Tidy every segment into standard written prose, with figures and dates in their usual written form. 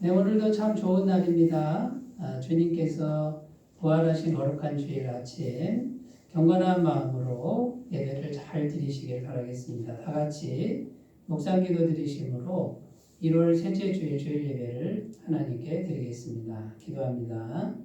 네, 오늘도 참 좋은 날입니다. 주님께서 부활하신 거룩한 주일 아침 경건한 마음으로 예배를 잘 드리시길 바라겠습니다. 다 같이 묵상기도 드리심으로 1월 셋째 주일 주일 예배를 하나님께 드리겠습니다. 기도합니다.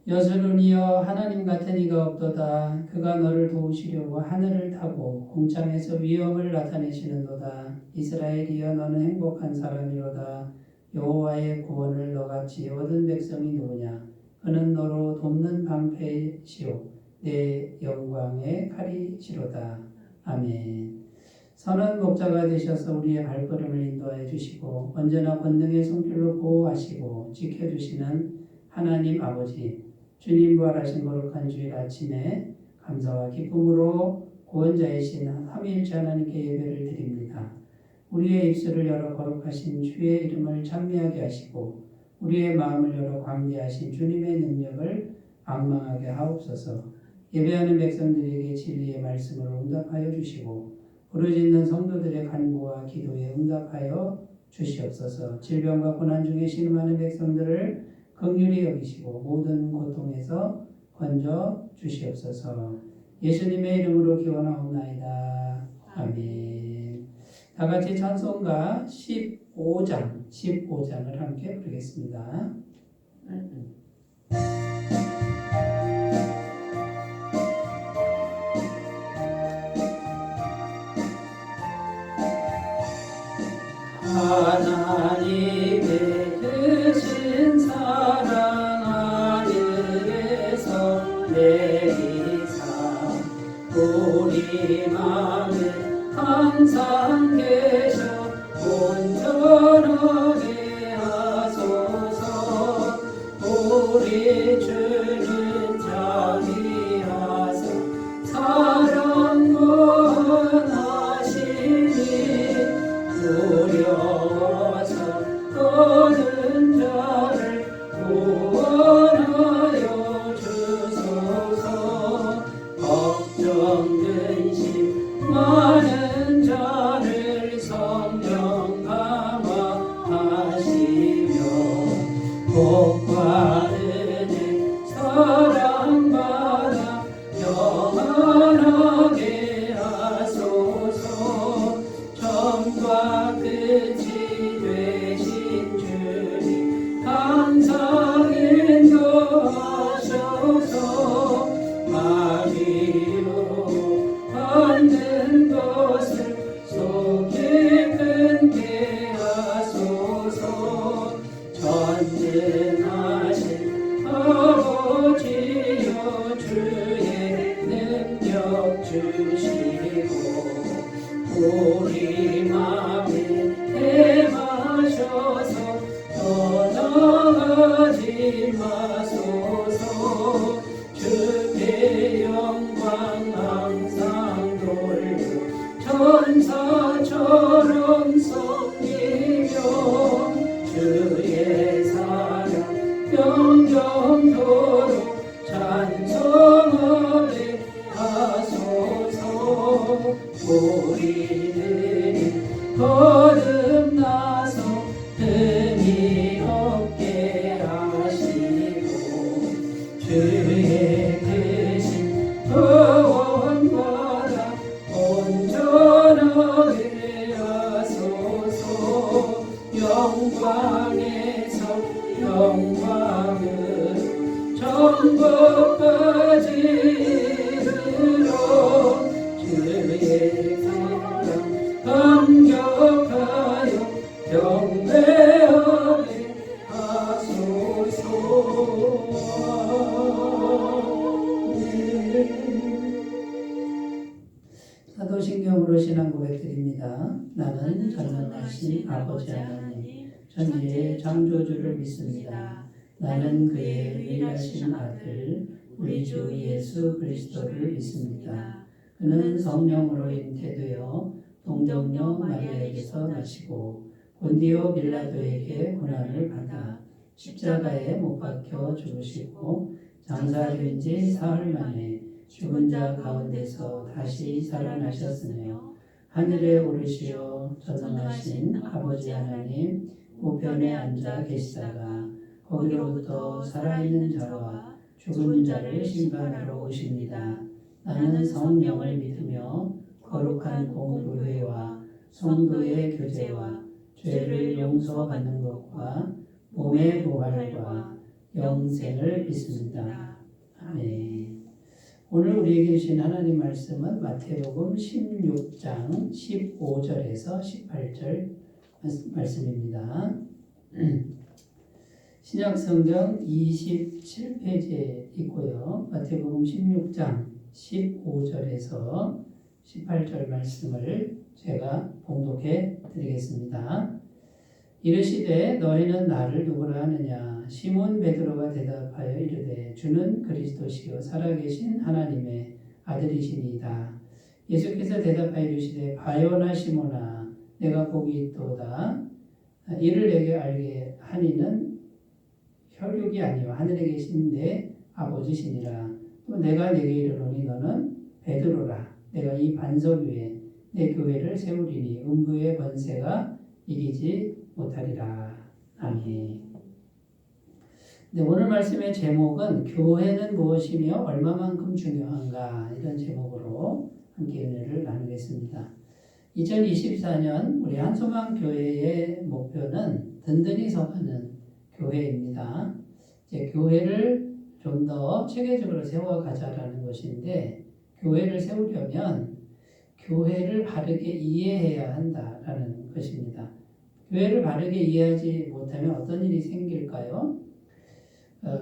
여수론이여 하나님 같은 이가 없도다. 그가 너를 도우시려고 하늘을 타고 공창에서 위엄을 나타내시는도다. 이스라엘이여 너는 행복한 사람이로다. 여호와의 구원을 너같이 얻은 백성이 누구냐. 그는 너로 돕는 방패시오 내 영광의 칼이시로다. 아멘. 선한 목자가 되셔서 우리의 발걸음을 인도하여 주시고 언제나 권능의 손길로 보호하시고 지켜주시는 하나님 아버지, 주님 부활하신 거룩한 주일 아침에 감사와 기쁨으로 구원자이신 삼위일체 하나님께 예배를 드립니다. 우리의 입술을 열어 거룩하신 주의 이름을 찬미하게 하시고 우리의 마음을 열어 광대하신 주님의 능력을 앙망하게 하옵소서. 예배하는 백성들에게 진리의 말씀으로 응답하여 주시고 부르짖는 성도들의 간구와 기도에 응답하여 주시옵소서. 질병과 고난 중에 신음하는 백성들을 긍휼히 여기시고 모든 고통에서 건져 주시옵소서. 예수님의 이름으로 기원하옵나이다. 아멘. 다 같이 찬송가 15장을 함께 부르겠습니다. 하나님의 크신 사랑 하늘에서 내리사 우리 마음에 항상 계셔 온전하게 하소서. 우리 주는 자비하사 사랑 원하시니 두려워서 떠는 자를 구원하여 주소서. 걱정 근심 많은 자를 성령 감화하시며 복과 은혜 사랑받아 영원하게 하소서. 처음과 끝이 되신 주님 항상 인도하셔서 마귀로 받는 것을 속히 끊게 하소서. 전능하신 아버지여 주의 능력 주시고 우리 마음에 행하셔서 떠나가지 마소서. 주의 영광 항상 돌려 천사처럼 섬기며 주의 사랑 영영토록 찬송하게 하소서. 우리들이 거듭나서 흠이 없게 하시고 주의 크신 구원받아 온전하게 하소서. 영광에서 영광으로 천국까지 이르러 주의 사랑 감격하여 경배하게 하소서. 사도신경으로 신앙 고백드립니다. 나는 전능하신 아버지 하나님 천지의 창조주를 믿습니다. 나는 그의 유일하신 아들 우리 우리 주 예수 그리스도를 믿습니다. 그는 성령으로 잉태되어 동정녀 마리아에게서 나시고 본디오 빌라도에게 고난을 받아 십자가에 못 박혀 죽으시고 장사된 지 사흘 만에 죽은 자 가운데서 다시 살아나셨으며 하늘에 오르시어 전능하신 아버지 하나님 우편에 앉아 계시다가 거기로부터 살아있는 자와 죽은 자를 심판하러 오십니다. 나는 성령을 믿으며 거룩한 공교회와 성도의 교제와 죄를 용서받는 것과 몸의 부활과 영생을 믿습니다. 아멘. 오늘 우리에게 주신 하나님 말씀은 마태복음 16장 15절에서 18절 말씀입니다. 신약성경 27페이지에 있고요. 마태복음 16장 15절에서 18절 말씀을 제가 봉독해 드리겠습니다. 이르시되 너희는 나를 누구라 하느냐? 시몬 베드로가 대답하여 이르되 주는 그리스도시요 살아계신 하나님의 아들이시니이다. 예수께서 대답하여 이르시되 바요나 시몬아 내가 복이 있도다. 이를 내게 알게 하니는 혈육이 아니요 하늘에 계신 내 아버지시니라. 또 내가 내게 이르노니 너는 베드로라. 내가 이 반석 위에 내 교회를 세우리니 음부의 권세가 이기지 못하리라. 아멘. 네, 오늘 말씀의 제목은 교회는 무엇이며 얼마만큼 중요한가 이런 제목으로 함께 은혜를 나누겠습니다. 2024년 우리 한소망 교회의 목표는 든든히 서가는 교회입니다. 이제 교회를 좀 더 체계적으로 세워가자라는 것인데 교회를 세우려면 교회를 바르게 이해해야 한다라는 것입니다. 교회를 바르게 이해하지 못하면 어떤 일이 생길까요?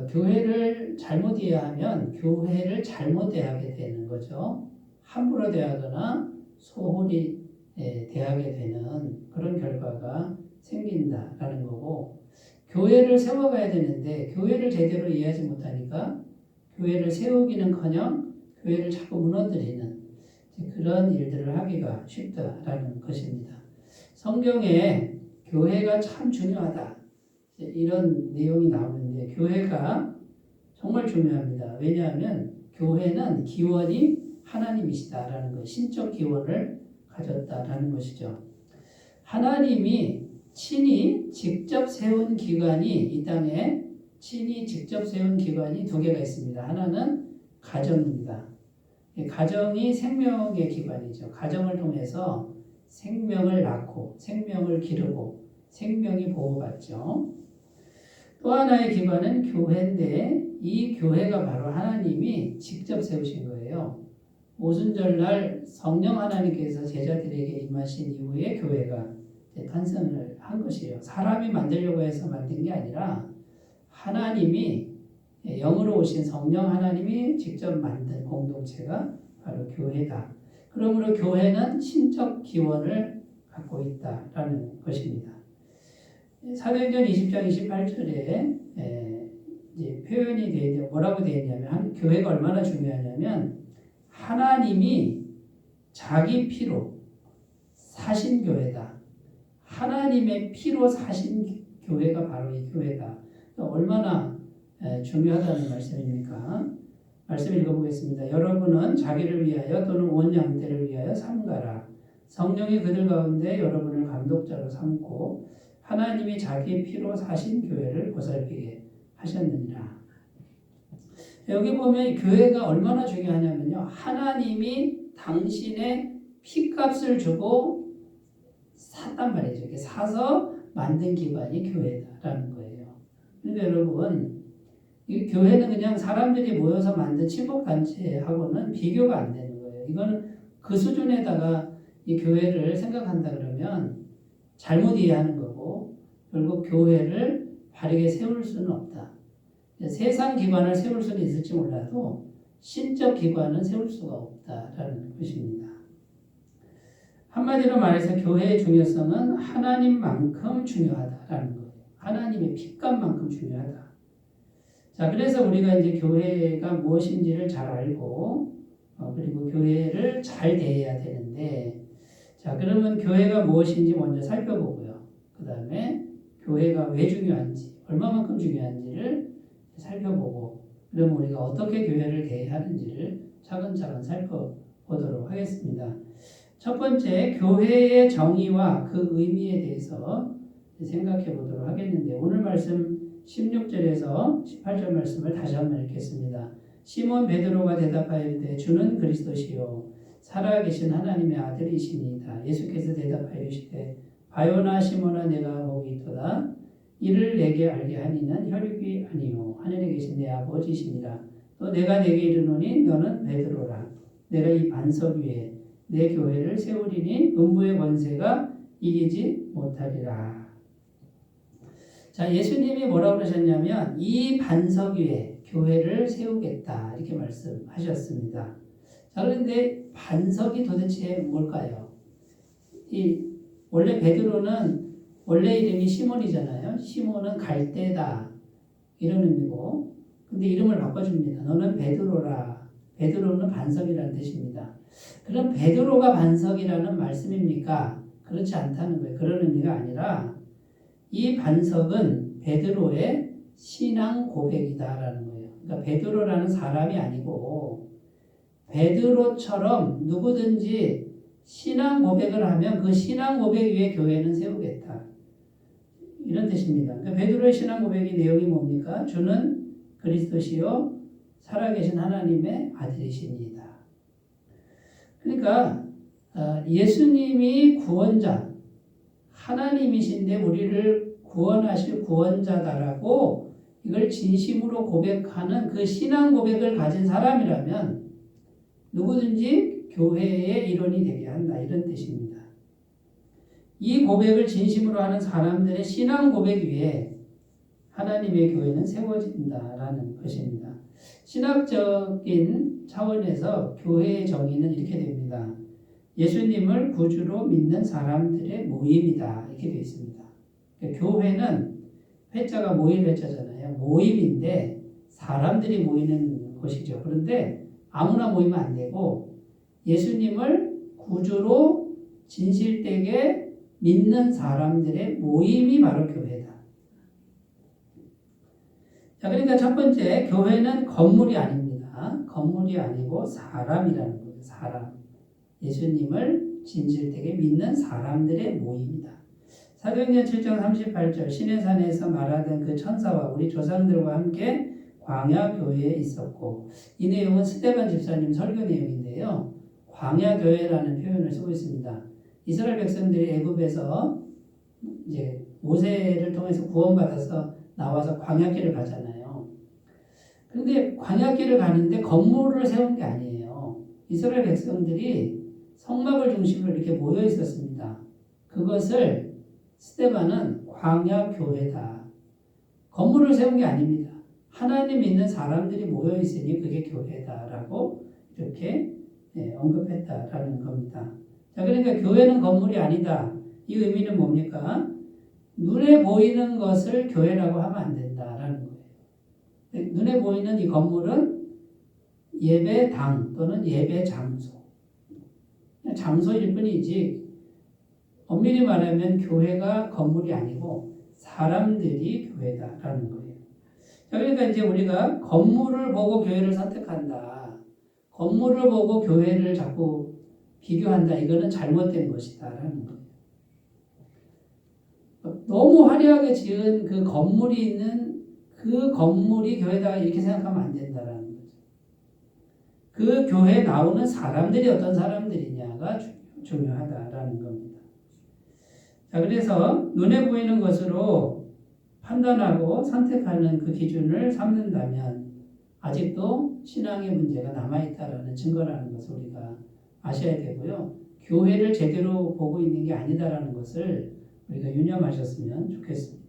교회를 잘못 이해하면 교회를 잘못 대하게 되는 거죠. 함부로 대하거나 소홀히 대하게 되는 그런 결과가 생긴다라는 거고, 교회를 세워가야 되는데 교회를 제대로 이해하지 못하니까 교회를 세우기는커녕 교회를 자꾸 무너뜨리는 그런 일들을 하기가 쉽다라는 것입니다. 성경에 교회가 참 중요하다 이런 내용이 나오는데 교회가 정말 중요합니다. 왜냐하면 교회는 기원이 하나님이시다라는 것, 신적 기원을 가졌다라는 것이죠. 하나님이 친히 직접 세운 기관이 이 땅에 친히 직접 세운 기관이 두 개가 있습니다. 하나는 가정입니다. 가정이 생명의 기관이죠. 가정을 통해서 생명을 낳고 생명을 기르고 생명이 보호받죠. 또 하나의 기관은 교회인데 이 교회가 바로 하나님이 직접 세우신 거예요. 오순절날 성령 하나님께서 제자들에게 임하신 이후에 교회가 탄생을 한 것이에요. 사람이 만들려고 해서 만든 게 아니라 하나님이 영으로 오신 성령 하나님이 직접 만든 공동체가 바로 교회다. 그러므로 교회는 신적 기원을 갖고 있다라는 것입니다. 사도행전 20장 28절에 표현이 되어 있는데 뭐라고 되어 있냐면 교회가 얼마나 중요하냐면 하나님이 자기 피로 사신 교회다. 하나님의 피로 사신 교회가 바로 이 교회다. 얼마나 중요하다는 말씀입니까? 말씀 읽어보겠습니다. 여러분은 자기를 위하여 또는 온 양떼를 위하여 삼가라. 성령이 그들 가운데 여러분을 감독자로 삼고 하나님이 자기 피로 사신 교회를 보살피게 하셨느니라. 여기 보면 교회가 얼마나 중요하냐면요. 하나님이 당신의 피값을 주고 샀단 말이죠. 이렇게 사서 만든 기관이 교회다라는 거예요. 그런데 여러분, 이 교회는 그냥 사람들이 모여서 만든 친목단체하고는 비교가 안 되는 거예요. 이거는 그 수준에다가 이 교회를 생각한다 그러면 잘못 이해하는 거고 결국 교회를 바르게 세울 수는 없다. 세상 기관을 세울 수는 있을지 몰라도 신적 기관은 세울 수가 없다라는 것입니다. 한마디로 말해서 교회의 중요성은 하나님만큼 중요하다라는 거예요. 하나님의 피값만큼 중요하다. 자, 그래서 우리가 이제 교회가 무엇인지를 잘 알고 그리고 교회를 잘 대해야 되는데, 자, 그러면 교회가 무엇인지 먼저 살펴보고요. 그 다음에 교회가 왜 중요한지, 얼마만큼 중요한지를 살펴보고, 그러면 우리가 어떻게 교회를 대해야 하는지를 차근차근 살펴보도록 하겠습니다. 첫 번째, 교회의 정의와 그 의미에 대해서 생각해 보도록 하겠는데, 오늘 말씀 16절에서 18절 말씀을 다시 한번 읽겠습니다. 시몬 베드로가 대답하여 이르되 주는 그리스도시요 살아계신 하나님의 아들이시니이다. 예수께서 대답하여 이르시되 바요나 시몬아 내가 복이 있도다. 이를 내게 알게 하니는 혈육이 아니요 하늘에 계신 내 아버지시니라. 또 내가 내게 이르노니 너는 베드로라. 내가 이 반석 위에 내 교회를 세우리니 음부의 권세가 이기지 못하리라. 자, 예수님이 뭐라고 그러셨냐면 이 반석 위에 교회를 세우겠다 이렇게 말씀하셨습니다. 자, 그런데 반석이 도대체 뭘까요? 원래 베드로는 원래 이름이 시몬이잖아요. 시몬은 갈대다 이런 의미고, 근데 이름을 바꿔줍니다. 너는 베드로라. 베드로는 반석이라는 뜻입니다. 그럼 베드로가 반석이라는 말씀입니까? 그렇지 않다는 거예요. 그런 의미가 아니라 이 반석은 베드로의 신앙 고백이다라는 거예요. 그러니까 베드로라는 사람이 아니고 베드로처럼 누구든지 신앙 고백을 하면 그 신앙 고백 위에 교회는 세우겠다. 이런 뜻입니다. 그러니까 베드로의 신앙 고백의 내용이 뭡니까? 주는 그리스도시요 살아계신 하나님의 아들이십니다. 그러니까 예수님이 구원자, 하나님이신데 우리를 구원하실 구원자다라고 이걸 진심으로 고백하는 그 신앙 고백을 가진 사람이라면 누구든지 교회의 일원이 되게 한다 이런 뜻입니다. 이 고백을 진심으로 하는 사람들의 신앙 고백 위에 하나님의 교회는 세워진다라는 것입니다. 신학적인 차원에서 교회의 정의는 이렇게 됩니다. 예수님을 구주로 믿는 사람들의 모임이다 이렇게 되어 있습니다. 그러니까 교회는 회자가 모일 회자잖아요. 모임인데 사람들이 모이는 곳이죠. 그런데 아무나 모이면 안 되고 예수님을 구주로 진실되게 믿는 사람들의 모임이 바로 교회다. 자, 그러니까 첫 번째, 교회는 건물이 아닙니다. 건물이 아니고 사람이라는 거예요. 사람. 예수님을 진실되게 믿는 사람들의 모임이다. 사도행전 7장 38절 시내산에서 말하던 그 천사와 우리 조상들과 함께 광야 교회에 있었고, 이 내용은 스데반 집사님 설교 내용인데요. 광야 교회라는 표현을 쓰고 있습니다. 이스라엘 백성들이 애굽에서 이제 모세를 통해서 구원받아서 나와서 광야길을 가잖아요. 그런데 광야길을 가는데 건물을 세운 게 아니에요. 이스라엘 백성들이 성막을 중심으로 이렇게 모여 있었습니다. 그것을 스데반은 광야 교회다. 건물을 세운 게 아닙니다. 하나님 믿는 사람들이 모여 있으니 그게 교회다라고 이렇게 언급했다라는 겁니다. 자, 그러니까 교회는 건물이 아니다. 이 의미는 뭡니까? 눈에 보이는 것을 교회라고 하면 안 된다라는 거예요. 눈에 보이는 이 건물은 예배당 또는 예배 장소. 장소일 뿐이지 엄밀히 말하면 교회가 건물이 아니고 사람들이 교회다라는 거예요. 자, 그러니까 이제 우리가 건물을 보고 교회를 선택한다. 건물을 보고 교회를 자꾸 비교한다. 이거는 잘못된 것이다라는 거예요. 너무 화려하게 지은 그 건물이 있는 그 건물이 교회다 이렇게 생각하면 안 된다라는 거죠. 그 교회에 나오는 사람들이 어떤 사람들이냐가 중요하다라는 겁니다. 자, 그래서 눈에 보이는 것으로 판단하고 선택하는 그 기준을 삼는다면 아직도 신앙의 문제가 남아있다라는 증거라는 것을 우리가 아셔야 되고요. 교회를 제대로 보고 있는 게 아니다라는 것을 우리가 유념하셨으면 좋겠습니다.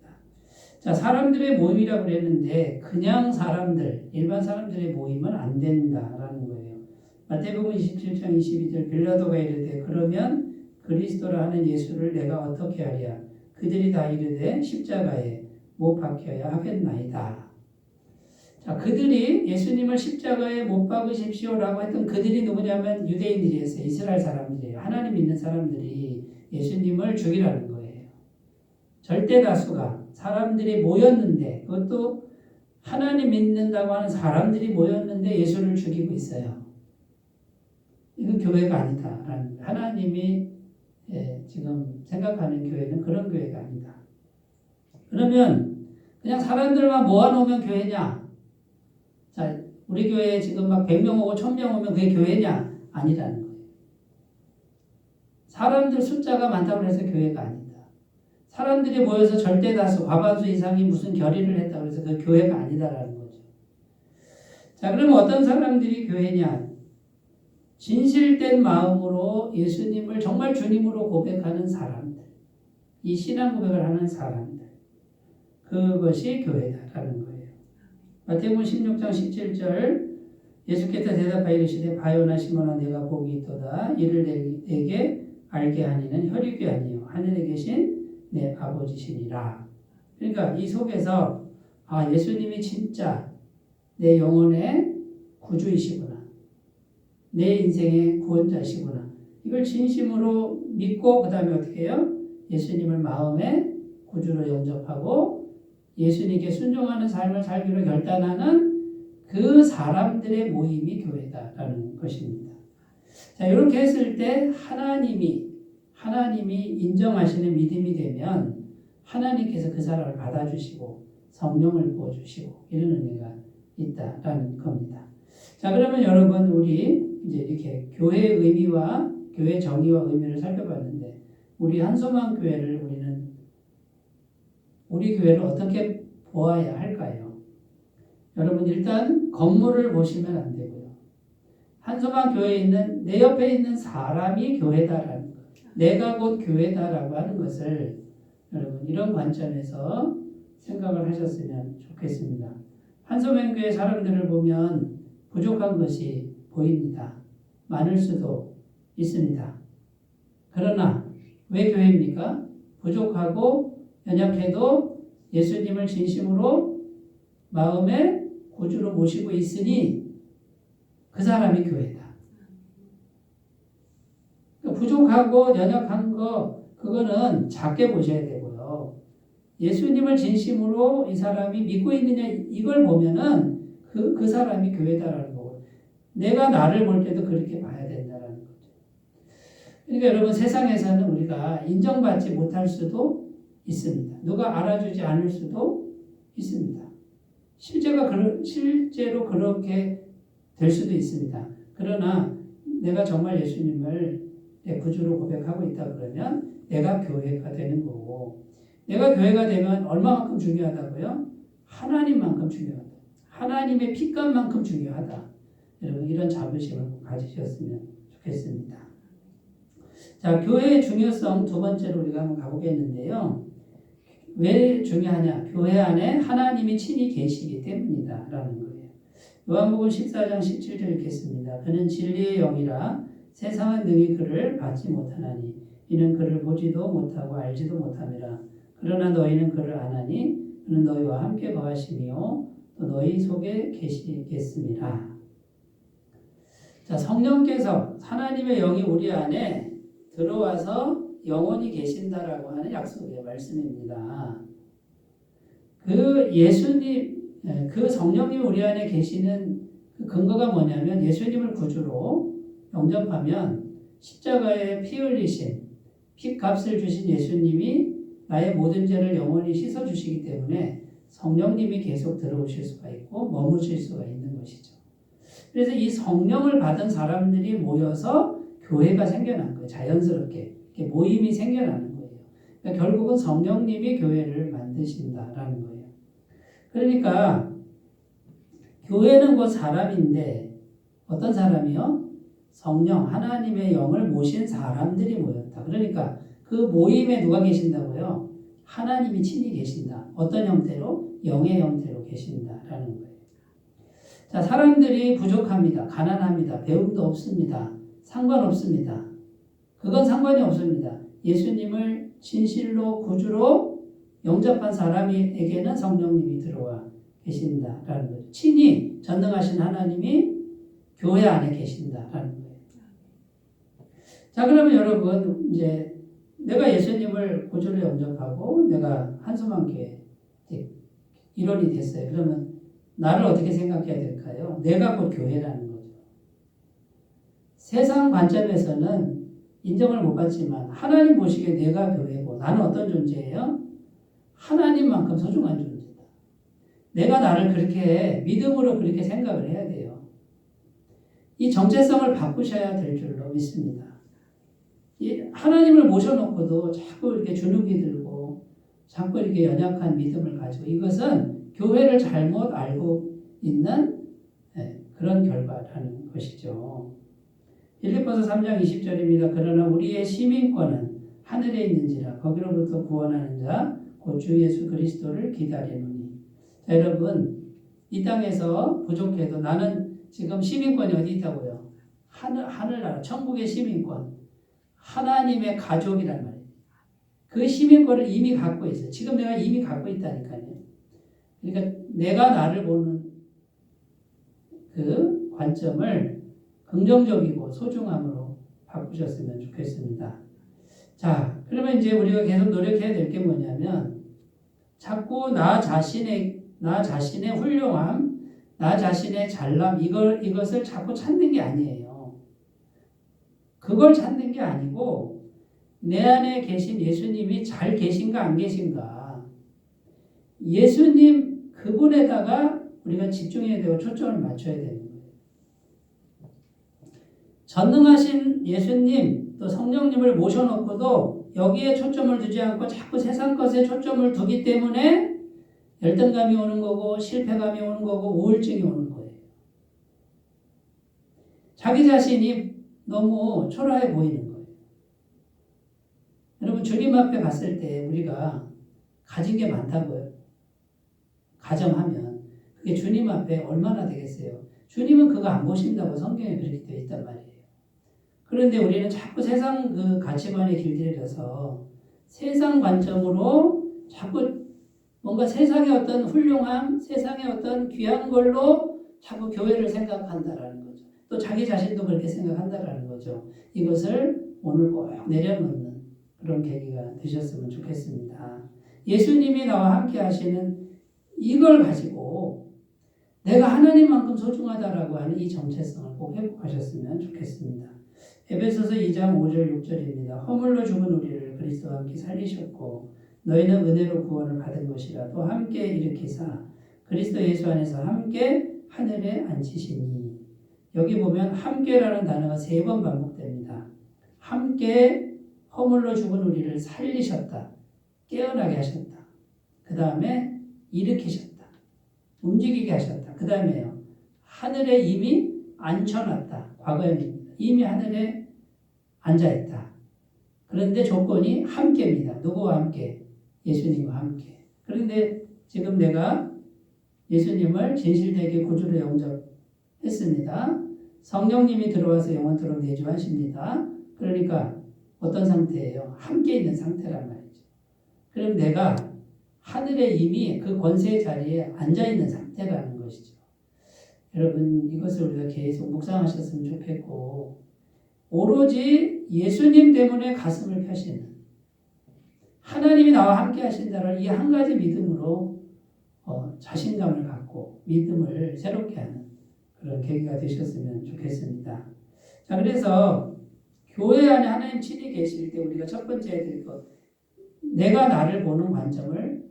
자, 사람들의 모임이라고 그랬는데 그냥 사람들, 일반 사람들의 모임은 안 된다라는 거예요. 마태복음 27장 22절 빌라도가 이르되 그러면 그리스도라 하는 예수를 내가 어떻게 하랴? 그들이 다 이르되 십자가에 못 박혀야 하겠나이다. 자, 그들이 예수님을 십자가에 못 박으십시오라고 했던 그들이 누구냐면 유대인들이었어요. 이스라엘 사람들이에요. 하나님 믿는 사람들이 예수님을 죽이라는 거예요. 절대 다수가 사람들이 모였는데, 그것도 하나님 믿는다고 하는 사람들이 모였는데 예수를 죽이고 있어요. 이건 교회가 아니다라는 거예요. 하나님이 지금 생각하는 교회는 그런 교회가 아니다. 그러면 그냥 사람들만 모아놓으면 교회냐? 자, 우리 교회에 지금 막 100명 오고 1000명 오면 그게 교회냐? 아니라는 거예요. 사람들 숫자가 많다고 해서 교회가 아니다. 사람들이 모여서 절대 다수, 과반수 이상이 무슨 결의를 했다고 해서 그 교회가 아니다라는 거죠. 자, 그럼 어떤 사람들이 교회냐? 진실된 마음으로 예수님을 정말 주님으로 고백하는 사람들, 이 신앙 고백을 하는 사람들, 그것이 교회다라는 거예요. 마태복음 16장 17절 예수께서 대답하여 이르시되 바요나 시몬아 내가 복이 있도다 이를 내게 알게 하니는 혈육이 아니요 하늘에 계신 내 아버지시니라. 그러니까 이 속에서 예수님이 진짜 내 영혼의 구주이시구나. 내 인생의 구원자시구나. 이걸 진심으로 믿고 그 다음에 어떻게 해요? 예수님을 마음의 구주로 영접하고 예수님께 순종하는 삶을 살기로 결단하는 그 사람들의 모임이 교회다라는 것입니다. 자, 이렇게 했을 때 하나님이 인정하시는 믿음이 되면 하나님께서 그 사람을 받아주시고 성령을 부어주시고 이런 은혜가 있다라는 겁니다. 자, 그러면 여러분 우리 이제 이렇게 교회의 의미와 교회 정의와 의미를 살펴봤는데 우리 한소망 교회를 우리 교회를 어떻게 보아야 할까요? 여러분 일단 건물을 보시면 안 되고요. 한소망 교회에 있는 내 옆에 있는 사람이 교회다라는 것, 내가 곧 교회다라고 하는 것을 여러분 이런 관점에서 생각을 하셨으면 좋겠습니다. 한소망 교회 사람들을 보면 부족한 것이 보입니다. 많을 수도 있습니다. 그러나 왜 교회입니까? 부족하고 연약해도 예수님을 진심으로 마음의 구주로 모시고 있으니 그 사람이 교회다. 부족하고 연약한 거 그거는 작게 보셔야 되고요. 예수님을 진심으로 이 사람이 믿고 있느냐 이걸 보면은 그 사람이 교회다라는 거고 내가 나를 볼 때도 그렇게 봐야 된다라는 거죠. 그러니까 여러분 세상에서는 우리가 인정받지 못할 수도 있습니다. 누가 알아주지 않을 수도 있습니다. 실제로 그렇게 될 수도 있습니다. 그러나 내가 정말 예수님을 내 구주로 고백하고 있다 그러면 내가 교회가 되는 거고 내가 교회가 되면 얼마만큼 중요하다고요? 하나님만큼 중요하다. 하나님의 피값만큼 중요하다. 여러분 이런 자부심을 가지셨으면 좋겠습니다. 자, 교회의 중요성 두 번째로 우리가 한번 가보겠는데요. 왜 중요하냐? 교회 안에 하나님이 친히 계시기 때문이다 라는 거예요. 요한복음 14장 17절 읽겠습니다. 그는 진리의 영이라 세상은 능히 그를 받지 못하나니 이는 그를 보지도 못하고 알지도 못함이라. 그러나 너희는 그를 아나니 그는 너희와 함께 거하시며 또 너희 속에 계시겠습니다. 자, 성령께서 하나님의 영이 우리 안에 들어와서 영원히 계신다라고 하는 약속의 말씀입니다. 그 성령님 우리 안에 계시는 그 근거가 뭐냐면 예수님을 구주로 영접하면 십자가에 피 흘리신 피값을 주신 예수님이 나의 모든 죄를 영원히 씻어주시기 때문에 성령님이 계속 들어오실 수가 있고 머무실 수가 있는 것이죠. 그래서 이 성령을 받은 사람들이 모여서 교회가 생겨난 거예요. 자연스럽게 이렇게 모임이 생겨나는 거예요. 그러니까 결국은 성령님이 교회를 만드신다라는 거예요. 그러니까 교회는 곧 사람인데 어떤 사람이요? 성령, 하나님의 영을 모신 사람들이 모였다. 그러니까 그 모임에 누가 계신다고요? 하나님이 친히 계신다. 어떤 형태로? 영의 형태로 계신다라는 거예요. 자, 사람들이 부족합니다. 가난합니다. 배움도 없습니다. 상관없습니다. 그건 상관이 없습니다. 예수님을 진실로 구주로 영접한 사람에게는 성령님이 들어와 계신다라는 거죠. 친히 전능하신 하나님이 교회 안에 계신다라는 거예요. 자, 그러면 여러분 이제 내가 예수님을 구주로 영접하고 내가 한숨한 교회 일원이 됐어요. 그러면 나를 어떻게 생각해야 될까요? 내가 곧 교회라는 거죠. 세상 관점에서는 인정을 못 받지만 하나님 보시기에 내가 교회고 나는 어떤 존재예요? 하나님만큼 소중한 존재다. 내가 나를 그렇게 믿음으로 그렇게 생각을 해야 돼요. 이 정체성을 바꾸셔야 될 줄로 믿습니다. 이 하나님을 모셔놓고도 자꾸 이렇게 주눅이 들고 자꾸 이렇게 연약한 믿음을 가지고 이것은 교회를 잘못 알고 있는 그런 결과라는 것이죠. 빌립보서 3장 20절입니다. 그러나 우리의 시민권은 하늘에 있는지라 거기로부터 구원하는 자 곧 주 예수 그리스도를 기다리노니. 자, 여러분 이 땅에서 부족해도 나는 지금 시민권이 어디 있다고요? 하늘나라 천국의 시민권, 하나님의 가족이란 말이에요. 그 시민권을 이미 갖고 있어요. 지금 내가 이미 갖고 있다니까요. 그러니까 내가 나를 보는 그 관점을 긍정적이고 소중함으로 바꾸셨으면 좋겠습니다. 자, 그러면 이제 우리가 계속 노력해야 될 게 뭐냐면 자꾸 나 자신의 훌륭함, 나 자신의 잘남 이것을 자꾸 찾는 게 아니에요. 그걸 찾는 게 아니고 내 안에 계신 예수님이 잘 계신가 안 계신가, 예수님 그분에다가 우리가 집중해야 되고 초점을 맞춰야 되는 거예요. 전능하신 예수님 또 성령님을 모셔놓고도 여기에 초점을 두지 않고 자꾸 세상 것에 초점을 두기 때문에 열등감이 오는 거고 실패감이 오는 거고 우울증이 오는 거예요. 자기 자신이 너무 초라해 보이는 거예요. 여러분 주님 앞에 갔을 때 우리가 가진 게 많다고요. 가정하면 그게 주님 앞에 얼마나 되겠어요. 주님은 그거 안 보신다고 성경에 그렇게 되어 있단 말이에요. 그런데 우리는 자꾸 세상 그 가치관에 길들여져서 세상 관점으로 자꾸 뭔가 세상의 어떤 훌륭함, 세상의 어떤 귀한 걸로 자꾸 교회를 생각한다라는 거죠. 또 자기 자신도 그렇게 생각한다라는 거죠. 이것을 오늘 꼭 내려놓는 그런 계기가 되셨으면 좋겠습니다. 예수님이 나와 함께 하시는 이걸 가지고 내가 하나님만큼 소중하다라고 하는 이 정체성을 꼭 회복하셨으면 좋겠습니다. 에베소서 2장 5절 6절입니다. 허물로 죽은 우리를 그리스도와 함께 살리셨고 너희는 은혜로 구원을 받은 것이라 또 함께 일으키사 그리스도 예수 안에서 함께 하늘에 앉히시니. 여기 보면 함께라는 단어가 3번 반복됩니다. 함께 허물로 죽은 우리를 살리셨다. 깨어나게 하셨다. 그 다음에 일으키셨다. 움직이게 하셨다. 그 다음에요. 하늘에 이미 앉혀놨다. 과거형입니다. 이미 하늘에 앉아있다. 그런데 조건이 함께입니다. 누구와 함께? 예수님과 함께. 그런데 지금 내가 예수님을 진실되게 구주로 영접했습니다. 성령님이 들어와서 영원토록 내주하십니다. 그러니까 어떤 상태예요? 함께 있는 상태란 말이죠. 그럼 내가 하늘에 이미 그 권세의 자리에 앉아있는 상태라는 것이죠. 여러분 이것을 우리가 계속 묵상하셨으면 좋겠고 오로지 예수님 때문에 가슴을 펴시는 하나님이 나와 함께 하신다는 이 한 가지 믿음으로 자신감을 갖고 믿음을 새롭게 하는 그런 계기가 되셨으면 좋겠습니다. 자, 그래서 교회 안에 하나님 친히 계실 때 우리가 첫 번째 해야 될 것, 내가 나를 보는 관점을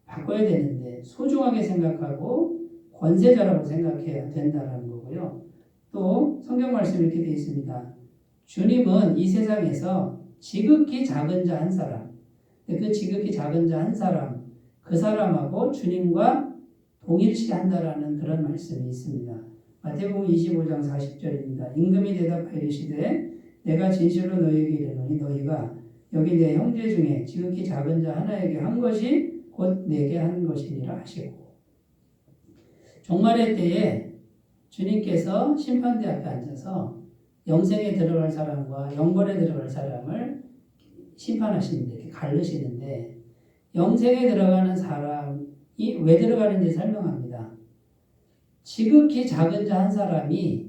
바꿔야 되는데 소중하게 생각하고 권세자라고 생각해야 된다는 거고요. 또 성경 말씀이 이렇게 되어 있습니다. 주님은 이 세상에서 지극히 작은 자 한 사람, 그 지극히 작은 자 한 사람, 그 사람하고 주님과 동일시한다라는 그런 말씀이 있습니다. 마태복음 25장 40절입니다. 임금이 대답하여 이르시되 내가 진실로 너희에게 이르노니 너희가 여기 내 형제 중에 지극히 작은 자 하나에게 한 것이 곧 내게 한 것이니라 하시고. 종말의 때에 주님께서 심판대 앞에 앉아서 영생에 들어갈 사람과 영벌에 들어갈 사람을 심판하시는데, 이렇게 가르시는데 영생에 들어가는 사람이 왜 들어가는지 설명합니다. 지극히 작은 자 한 사람이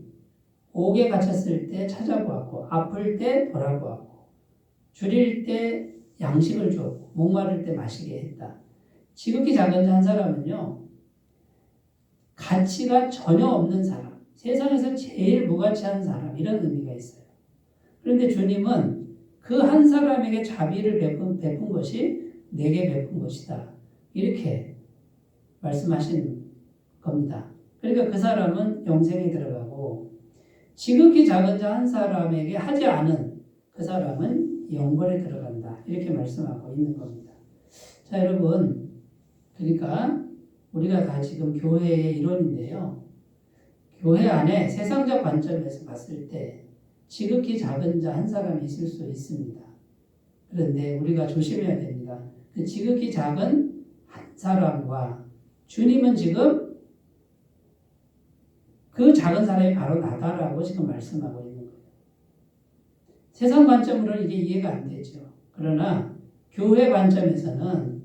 옥에 갇혔을 때 찾아보았고 아플 때 보라보았고 줄일 때 양식을 주었고 목마를 때 마시게 했다. 지극히 작은 자 한 사람은요. 가치가 전혀 없는 사람, 세상에서 제일 무가치한 사람 이런 의미가 있어요. 그런데 주님은 그 한 사람에게 자비를 베푼 것이 내게 베푼 것이다. 이렇게 말씀하신 겁니다. 그러니까 그 사람은 영생에 들어가고 지극히 작은 자 한 사람에게 하지 않은 그 사람은 영벌에 들어간다. 이렇게 말씀하고 있는 겁니다. 자, 여러분, 그러니까 우리가 다 지금 교회의 일원인데요. 교회 안에 세상적 관점에서 봤을 때 지극히 작은 자 한 사람이 있을 수 있습니다. 그런데 우리가 조심해야 됩니다. 그 지극히 작은 한 사람과 주님은 지금 그 작은 사람이 바로 나다라고 지금 말씀하고 있는 거예요. 세상 관점으로는 이게 이해가 안 되죠. 그러나 교회 관점에서는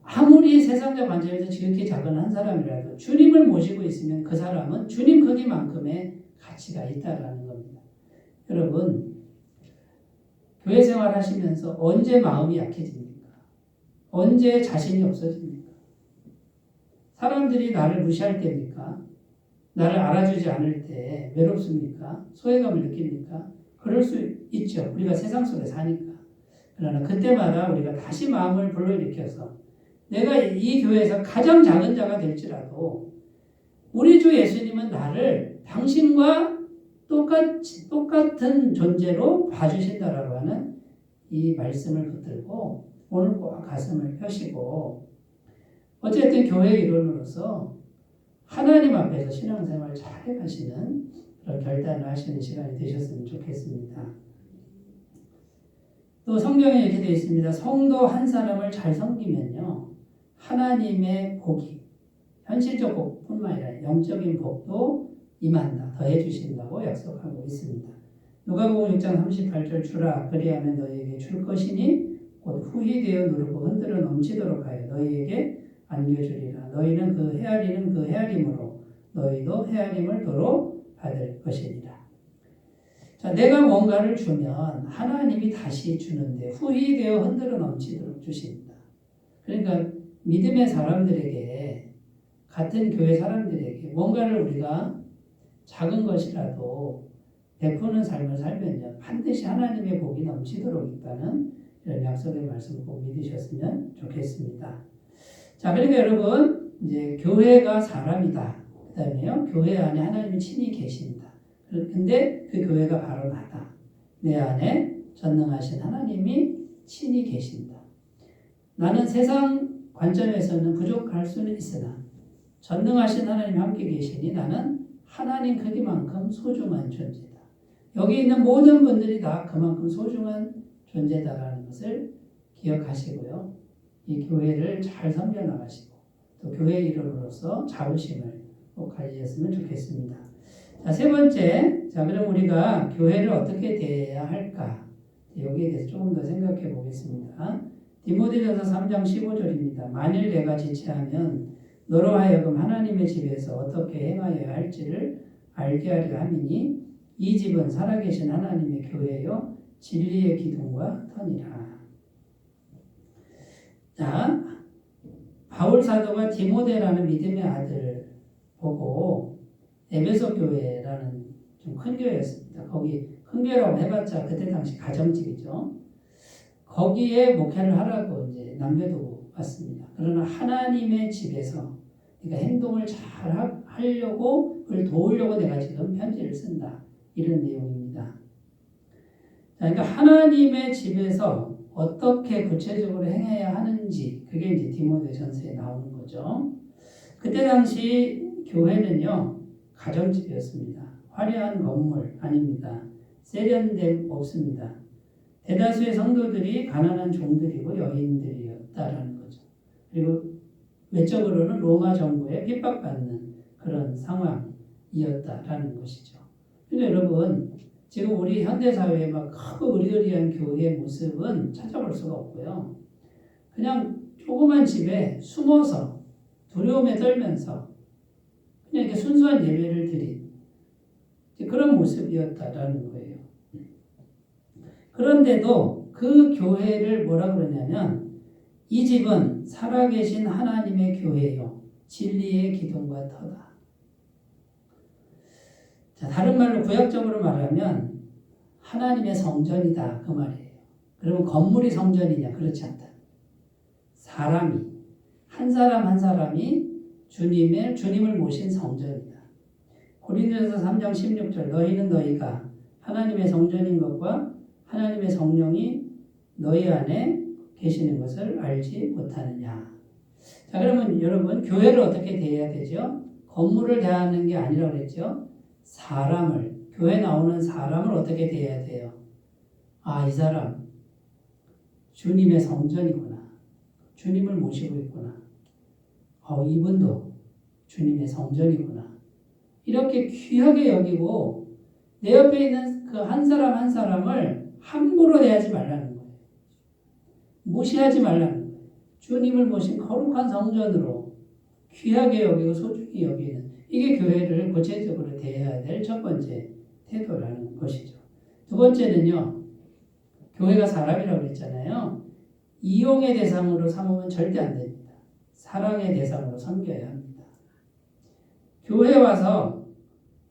아무리 세상적 관점에서 지극히 작은 한 사람이라도 주님을 모시고 있으면 그 사람은 주님 크기만큼의 가치가 있다라는 겁니다. 여러분, 교회 생활 하시면서 언제 마음이 약해집니까? 언제 자신이 없어집니까? 사람들이 나를 무시할 때입니까? 나를 알아주지 않을 때 외롭습니까? 소외감을 느낍니까? 그럴 수 있죠. 우리가 세상 속에 사니까. 그러나 그때마다 우리가 다시 마음을 불러일으켜서 내가 이 교회에서 가장 작은 자가 될지라도 우리 주 예수님은 나를 당신과 똑같은 존재로 봐주신다라고 하는 이 말씀을 붙들고 오늘 꼭 가슴을 펴시고 어쨌든 교회 일원으로서 하나님 앞에서 신앙생활 잘 해가시는 그런 결단을 하시는 시간이 되셨으면 좋겠습니다. 또 성경에 이렇게 되어 있습니다. 성도 한 사람을 잘 섬기면요. 하나님의 복이 현실적 복뿐만 아니라 영적인 복도 임한다. 더해 주신다고 약속하고 있습니다. 누가복음 6장 38절 주라 그리하면 너희에게 줄 것이니 곧 후히 되어 누르고 흔들어 넘치도록 하여 너희에게 안겨주리라. 너희는 그 헤아리는 그 헤아림으로 너희도 헤아림을 도로 받을 것이니라. 자, 내가 뭔가를 주면 하나님이 다시 주는데 후히 되어 흔들어 넘치도록 주십니다. 그러니까 믿음의 사람들에게 같은 교회 사람들에게 뭔가를 우리가 작은 것이라도 베푸는 삶을 살면요. 반드시 하나님의 복이 넘치도록 있다는 이런 약속의 말씀을 꼭 믿으셨으면 좋겠습니다. 자, 그러니까 여러분, 이제 교회가 사람이다. 그 다음에요. 교회 안에 하나님이 친히 계신다. 근데 그 교회가 바로 나다. 내 안에 전능하신 하나님이 친히 계신다. 나는 세상 관점에서는 부족할 수는 있으나 전능하신 하나님이 함께 계시니 나는 하나님 크기만큼 소중한 존재다. 여기 있는 모든 분들이 다 그만큼 소중한 존재다라는 것을 기억하시고요. 이 교회를 잘 섬겨나가시고 또 교회 일원으로서 자부심을 꼭 가지셨으면 좋겠습니다. 자, 세 번째, 자, 그럼 우리가 교회를 어떻게 대해야 할까? 여기에 대해서 조금 더 생각해 보겠습니다. 디모데전서 3장 15절입니다. 만일 내가 지체하면 너로 하여금 하나님의 집에서 어떻게 행하여야 할지를 알게 하려 함이니 이 집은 살아계신 하나님의 교회요 진리의 기둥과 터니라. 자, 바울 사도가 디모데라는 믿음의 아들 보고 에베소 교회라는 좀 큰 교회였습니다. 거기 큰 교회라고 해봤자 그때 당시 가정집이죠. 거기에 목회를 하라고 이제 남겨두고 왔습니다. 그러나 하나님의 집에서 그러니까 행동을 잘 하려고 그걸 도우려고 내가 지금 편지를 쓴다. 이런 내용입니다. 자, 그러니까 하나님의 집에서 어떻게 구체적으로 행해야 하는지 그게 이제 디모데전서에 나오는 거죠. 그때 당시 교회는요 가정집이었습니다. 화려한 건물 아닙니다. 세련됨 없습니다. 대다수의 성도들이 가난한 종들이고 여인들이었다라는 거죠. 그리고 외적으로는 로마 정부에 핍박받는 그런 상황이었다라는 것이죠. 근데 여러분 지금 우리 현대사회에 막 크고 의리의리한 교회의 모습은 찾아볼 수가 없고요. 그냥 조그만 집에 숨어서 두려움에 떨면서 그냥 이렇게 순수한 예배를 드린 그런 모습이었다라는 거예요. 그런데도 그 교회를 뭐라 그러냐면 이 집은 살아계신 하나님의 교회요 진리의 기둥과 터다. 자, 다른 말로 구약적으로 말하면 하나님의 성전이다 그 말이에요. 그러면 건물이 성전이냐? 그렇지 않다. 사람이 한 사람 한 사람이 주님을 모신 성전이다. 고린도전서 3장 16절 너희는 너희가 하나님의 성전인 것과 하나님의 성령이 너희 안에 계시는 것을 알지 못하느냐. 자, 그러면 여러분 교회를 어떻게 대해야 되죠? 건물을 대하는 게 아니라고 그랬죠. 교회 나오는 사람을 어떻게 대해야 돼요? 아, 이 사람 주님의 성전이구나. 주님을 모시고 있구나. 이분도 주님의 성전이구나. 이렇게 귀하게 여기고 내 옆에 있는 그 한 사람 한 사람을 함부로 대하지 말라는 거예요. 무시하지 말라는 거예요. 주님을 모신 거룩한 성전으로 귀하게 여기고 소중히 여기는 이게 교회를 구체적으로 대해야 될 첫 번째 태도라는 것이죠. 두 번째는요. 교회가 사람이라고 그랬잖아요. 이용의 대상으로 삼으면 절대 안 됩니다. 사랑의 대상으로 섬겨야 합니다. 교회 와서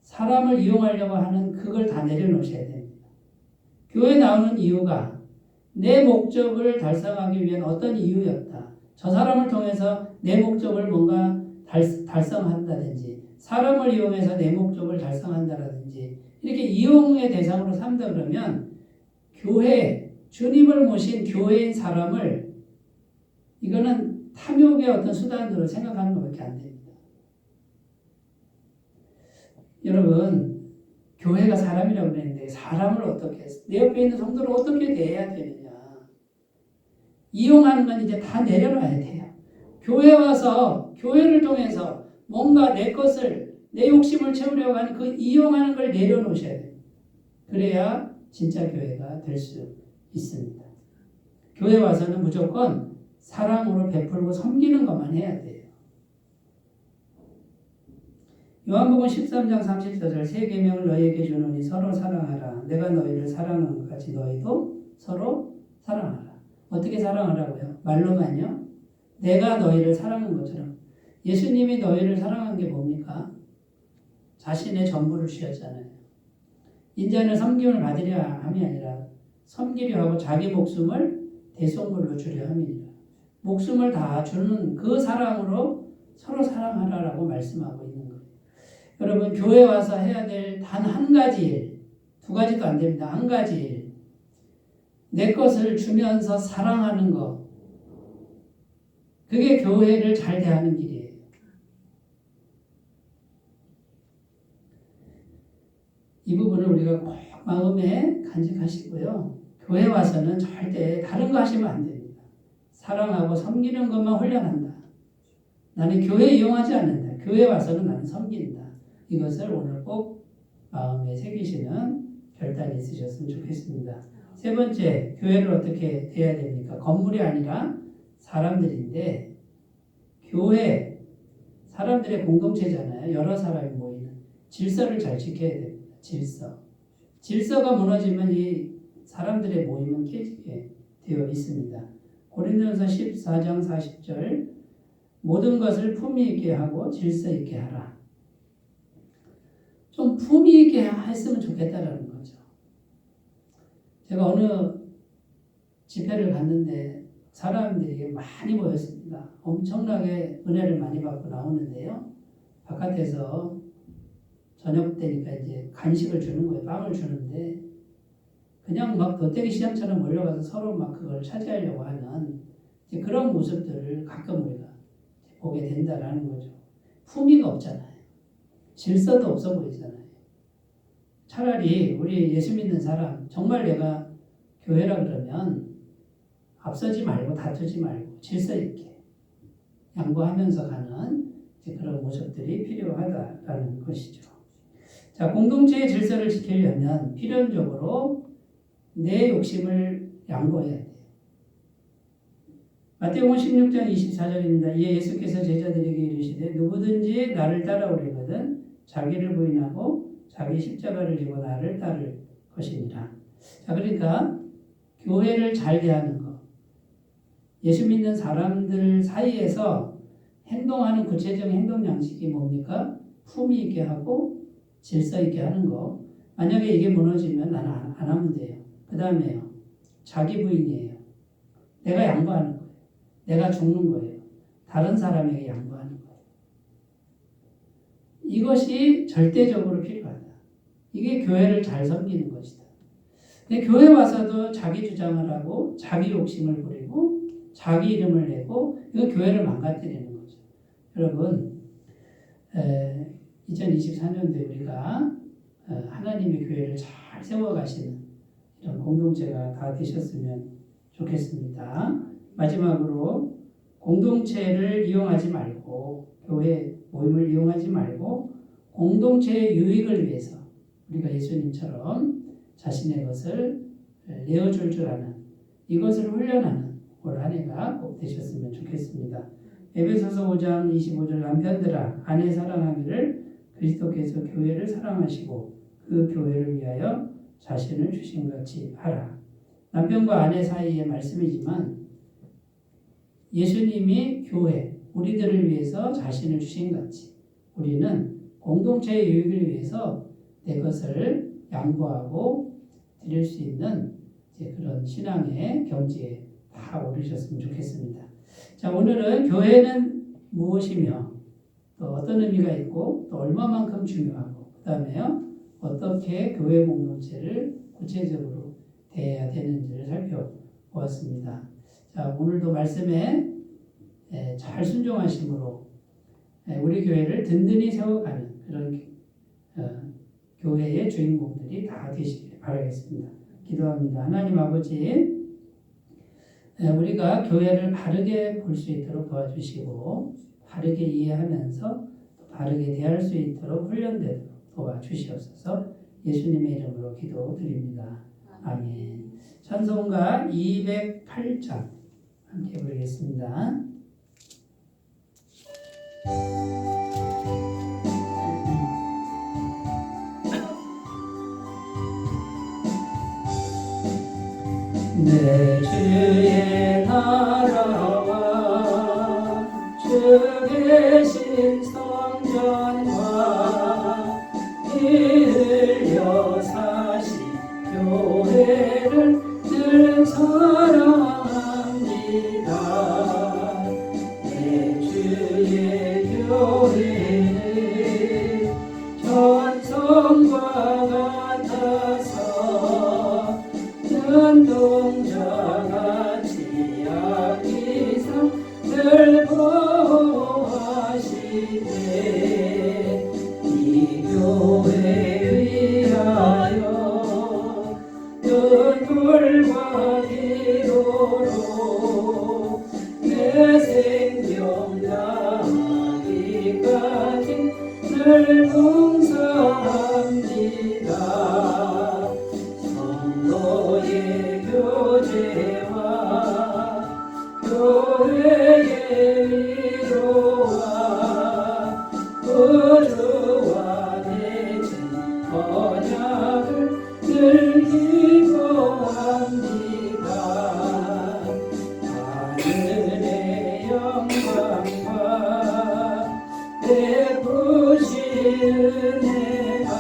사람을 이용하려고 하는 그걸 다 내려놓으셔야 됩니다. 교회 나오는 이유가 내 목적을 달성하기 위한 어떤 이유였다. 저 사람을 통해서 내 목적을 뭔가 달성한다든지 사람을 이용해서 내 목적을 달성한다든지 이렇게 이용의 대상으로 삼다 그러면 주님을 모신 교회인 사람을 이거는 탐욕의 어떤 수단으로 생각하는 것밖에 안 됩니다. 여러분 교회가 사람이라고 그랬는데 사람을 어떻게 내 옆에 있는 성도를 어떻게 대해야 되느냐. 이용하는 건 이제 다 내려놔야 돼요. 교회 와서 교회를 통해서 뭔가 내 욕심을 채우려고 하는 그 이용하는 걸 내려놓으셔야 돼요. 그래야 진짜 교회가 될 수 있습니다. 교회 와서는 무조건 사랑으로 베풀고 섬기는 것만 해야 돼요. 요한복음 13장 34절 새 계명을 너희에게 주노니 서로 사랑하라. 내가 너희를 사랑한 것 같이 너희도 서로 사랑하라. 어떻게 사랑하라고요? 말로만요? 내가 너희를 사랑한 것처럼. 예수님이 너희를 사랑한 게 뭡니까? 자신의 전부를 주셨잖아요. 인자는 섬김을 받으려 함이 아니라 섬기려 하고 자기 목숨을 대속물로 주려 함이니라. 목숨을 다 주는 그 사랑으로 서로 사랑하라라고 말씀하고 있는 거예요. 여러분 교회 와서 해야 될 단 한 가지 일, 두 가지도 안 됩니다. 한 가지 일. 내 것을 주면서 사랑하는 것. 그게 교회를 잘 대하는 길이에요. 이 부분을 우리가 꼭 마음에 간직하시고요. 교회 와서는 절대 다른 거 하시면 안 됩니다. 사랑하고 섬기는 것만 훈련한다. 나는 교회 이용하지 않는다. 교회 와서는 나는 섬긴다. 이것을 오늘 꼭 마음에 새기시는 결단이 있으셨으면 좋겠습니다. 세 번째, 교회를 어떻게 해야 됩니까? 건물이 아니라 사람들인데 교회, 사람들의 공동체잖아요. 여러 사람이 모이는. 질서를 잘 지켜야 됩니다. 질서가 무너지면 이 사람들의 모임은 깨지게 되어 있습니다. 고린도전서 14장 40절 모든 것을 품위 있게 하고 질서 있게 하라. 좀 품위 있게 했으면 좋겠다라는 거죠. 제가 어느 집회를 갔는데 사람들이 많이 모였습니다. 엄청나게 은혜를 많이 받고 나오는데요. 바깥에서 저녁 때니까 이제 간식을 주는 거예요. 빵을 주는데 그냥 막 돗대기 시장처럼 몰려가서 서로 막 그걸 차지하려고 하는 이제 그런 모습들을 가끔 우리가 보게 된다라는 거죠. 품위가 없잖아요. 질서도 없어 보이잖아요. 차라리 우리 예수 믿는 사람 정말 내가 교회라 그러면 앞서지 말고 다투지 말고 질서 있게 양보하면서 가는 그런 모습들이 필요하다라는 것이죠. 자, 공동체의 질서를 지키려면 필연적으로 내 욕심을 양보해야 돼요. 마태복음 16장 24절입니다. 이에 예수께서 제자들에게 이르시되 누구든지 나를 따라오려거든 자기를 부인하고 자기 십자가를 지고 나를 따를 것이니라. 자, 그러니까 교회를 잘 대하는 것, 예수 믿는 사람들 사이에서 행동하는 구체적인 행동 양식이 뭡니까? 품위 있게 하고 질서 있게 하는 거. 만약에 이게 무너지면 나는 안 하면 돼요. 그 다음에요. 자기 부인이에요. 내가 양보하는 거예요. 내가 죽는 거예요. 다른 사람에게 양보하는 거예요. 이것이 절대적으로 필요하다. 이게 교회를 잘 섬기는 것이다. 근데 교회 와서도 자기 주장을 하고 자기 욕심을 부리고 자기 이름을 내고 이거 교회를 망가뜨리는 거죠. 여러분 2024년도에 우리가 하나님의 교회를 잘 세워가시는 이런 공동체가 다 되셨으면 좋겠습니다. 마지막으로 공동체를 이용하지 말고 교회 모임을 이용하지 말고 공동체의 유익을 위해서 우리가 예수님처럼 자신의 것을 내어줄 줄 아는 이것을 훈련하는 올 한 해가 꼭 되셨으면 좋겠습니다. 에베소서 5장 25절 남편들아 아내 사랑하기를 그리스도께서 교회를 사랑하시고 그 교회를 위하여 자신을 주신 같이 하라. 남편과 아내 사이의 말씀이지만 예수님이 교회, 우리들을 위해서 자신을 주신 같이 우리는 공동체의 유익을 위해서 내 것을 양보하고 드릴 수 있는 그런 신앙의 경지에 다 오르셨으면 좋겠습니다. 자, 오늘은 교회는 무엇이며 또 어떤 의미가 있고 또 얼마만큼 중요하고 그 다음에요 어떻게 교회 공동체를 구체적으로 대해야 되는지를 살펴보았습니다. 자, 오늘도 말씀에 잘 순종하심으로 우리 교회를 든든히 세워가는 그런 교회의 주인공들이 다 되시길 바라겠습니다. 기도합니다. 하나님 아버지, 우리가 교회를 바르게 볼 수 있도록 도와주시고 바르게 이해하면서 바르게 대할 수 있도록 훈련되도록 도와주시옵소서. 예수님의 이름으로 기도드립니다. 아멘. 찬송가 208장 함께 부르겠습니다. 내 주의 나라와 주 계신 성전과 이을려 사신 교회를 늘 사랑합니다. 내 주의 교회는 전성과 같아서 눈동자같이 앞이상 늘 보호하시네. 이 교회 위하여 눈물과 기도로 내 생명 다하기까지 늘 봉사합니다. 성도의 교제와 교회의 위로와 우주와 맺은 언약을 늘 기뻐합니다. 하늘의 영광과 베푸신 은혜가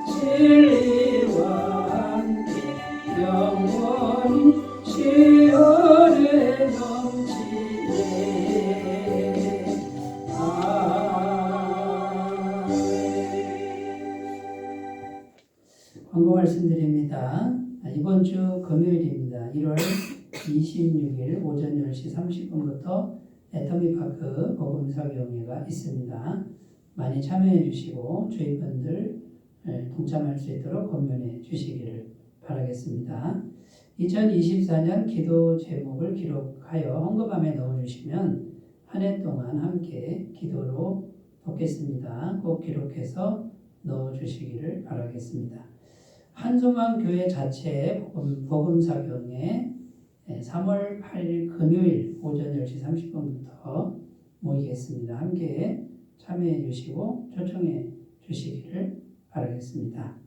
진리와 함께 영원히 시온에 넘치네. 아멘. 광고 말씀드립니다. 이번 주 금요일입니다. 1월 26일 오전 10시 30분부터 애터미파크 복음사교회가 있습니다. 많이 참여해 주시고 주위 분들 동참할 수 있도록 권면해 주시기를 바라겠습니다. 2024년 기도 제목을 기록하여 헌금함에 넣어주시면 한 해 동안 함께 기도로 돕겠습니다. 꼭 기록해서 넣어주시기를 바라겠습니다. 한소망 교회 자체의 복음사경에 3월 8일 금요일 오전 10시 30분부터 모이겠습니다. 함께 참여해 주시고 초청해 주시기를 바라겠습니다.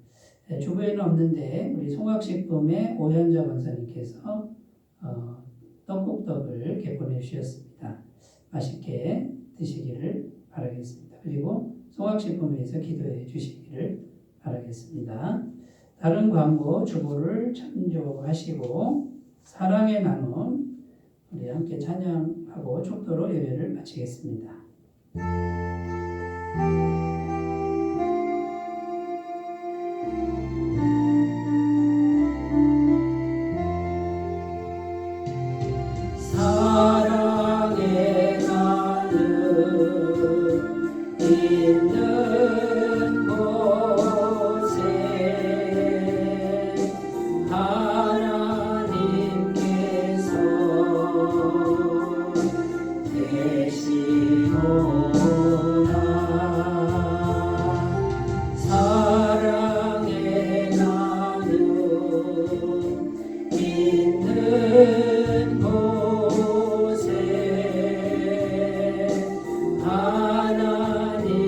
주부에는 없는데 우리 송악식품의 오현자 권사님께서 떡국떡을 개본해 주셨습니다. 맛있게 드시기를 바라겠습니다. 그리고 송악식품에서 기도해 주시기를 바라겠습니다. 다른 광고 주보를 참조하시고 사랑의 나눔 우리 함께 찬양하고 촉도로 예배를 마치겠습니다. 사랑의 나눔 있는 곳에 하나님께서 계시노라. 사랑의 나눔 있는 곳에 하나님께서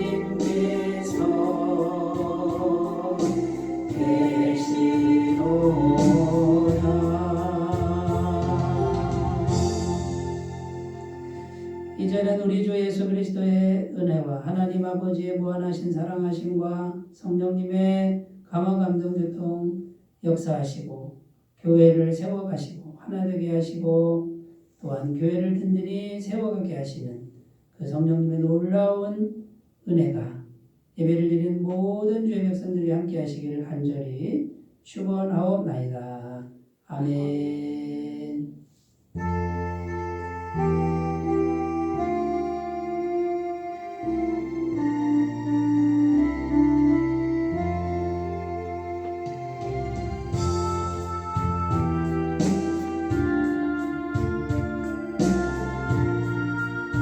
계시노라. 이제는 우리 주 예수 그리스도의 은혜와 하나님 아버지의 무한하신 사랑하심과 성령님의 감화 감동 교통 역사하시고 교회를 세워가시고 하나 되게 하시고 또한 교회를 든든히 세워가게 하시는 그 성령님의 놀라운 은혜가 예배를 드리는 모든 주의 백성들이 함께 하시기를 간절히 축원하옵나이다. 아멘.